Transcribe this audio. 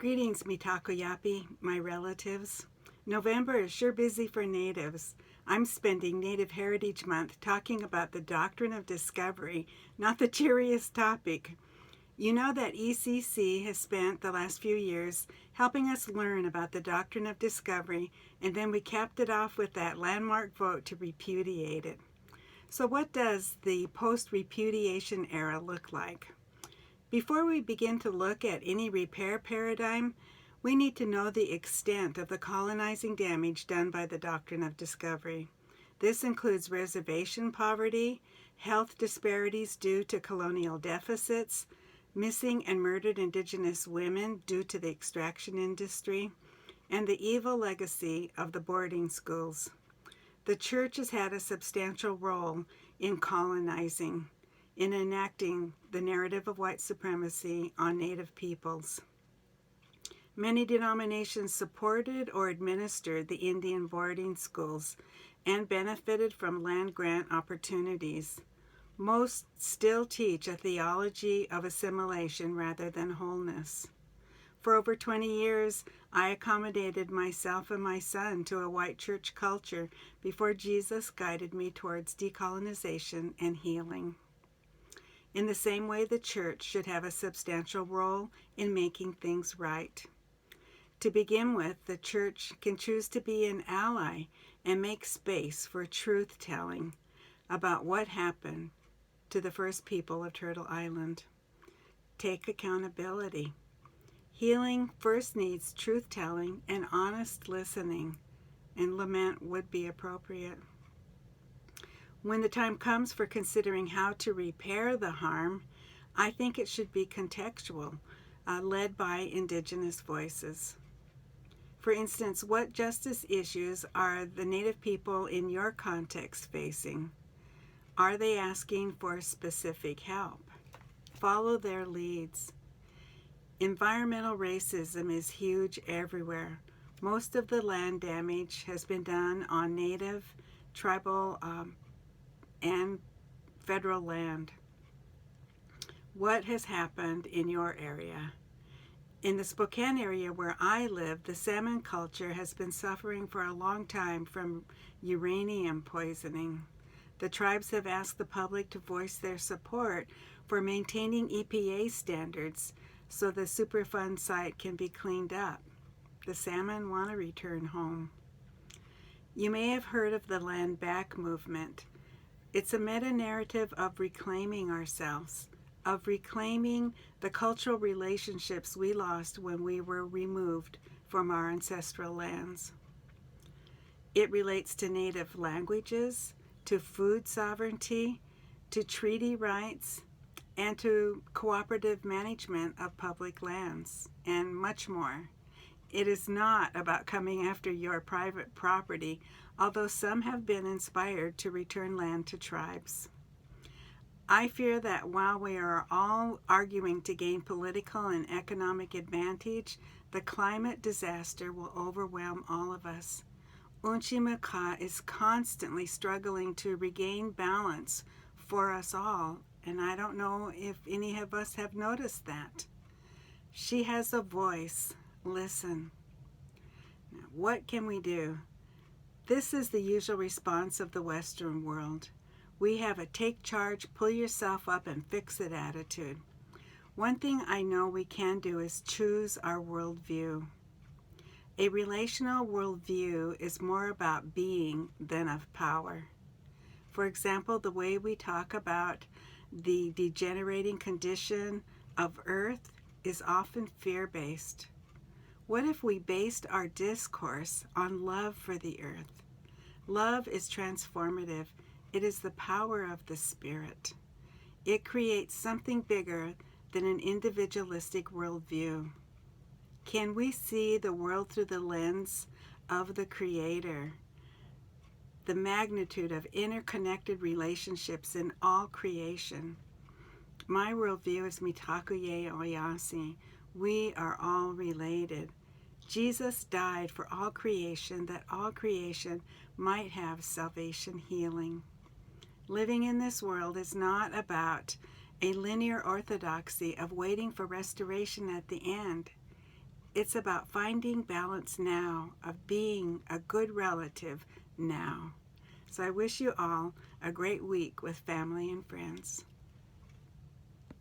Greetings, Mitakoyapi, my relatives. November is sure busy for Natives. I'm spending Native Heritage Month talking about the doctrine of discovery, not the cheeriest topic. You know that ECC has spent the last few years helping us learn about the doctrine of discovery, and then we capped it off with that landmark vote to repudiate it. So what does the post-repudiation era look like? Before we begin to look at any repair paradigm, we need to know the extent of the colonizing damage done by the doctrine of discovery. This includes reservation poverty, health disparities due to colonial deficits, missing and murdered Indigenous women due to the extraction industry, and the evil legacy of the boarding schools. The church has had a substantial role in colonizing, in enacting the narrative of white supremacy on Native peoples. Many denominations supported or administered the Indian boarding schools and benefited from land grant opportunities. Most still teach a theology of assimilation rather than wholeness. For over 20 years, I accommodated myself and my son to a white church culture before Jesus guided me towards decolonization and healing. In the same way, the church should have a substantial role in making things right. To begin with, the church can choose to be an ally and make space for truth-telling about what happened to the first people of Turtle Island. Take accountability. Healing first needs truth-telling and honest listening, and lament would be appropriate. When the time comes for considering how to repair the harm, I think it should be contextual, led by Indigenous voices. For instance, what justice issues are the Native people in your context facing? Are they asking for specific help? Follow their leads. Environmental racism is huge everywhere. Most of the land damage has been done on Native, tribal, and federal land. What has happened in your area? In the Spokane area where I live, the salmon culture has been suffering for a long time from uranium poisoning. The tribes have asked the public to voice their support for maintaining EPA standards so the Superfund site can be cleaned up. The salmon want to return home. You may have heard of the Land Back movement. It's a meta-narrative of reclaiming ourselves, of reclaiming the cultural relationships we lost when we were removed from our ancestral lands. It relates to Native languages, to food sovereignty, to treaty rights, and to cooperative management of public lands, and much more. It is not about coming after your private property, although some have been inspired to return land to tribes. I fear that while we are all arguing to gain political and economic advantage, the climate disaster will overwhelm all of us. Unchimaka is constantly struggling to regain balance for us all, and I don't know if any of us have noticed that. She has a voice. Listen. Now, what can we do? This is the usual response of the Western world. We have a take charge, pull yourself up and fix it attitude. One thing I know we can do is choose our worldview. A relational worldview is more about being than of power. For example, the way we talk about the degenerating condition of Earth is often fear-based. What if we based our discourse on love for the earth? Love is transformative. It is the power of the Spirit. It creates something bigger than an individualistic worldview. Can we see the world through the lens of the Creator? The magnitude of interconnected relationships in all creation. My worldview is Mitakuye Oyasi. We are all related. Jesus died for all creation, that all creation might have salvation healing. Living in this world is not about a linear orthodoxy of waiting for restoration at the end. It's about finding balance now, of being a good relative now. So I wish you all a great week with family and friends.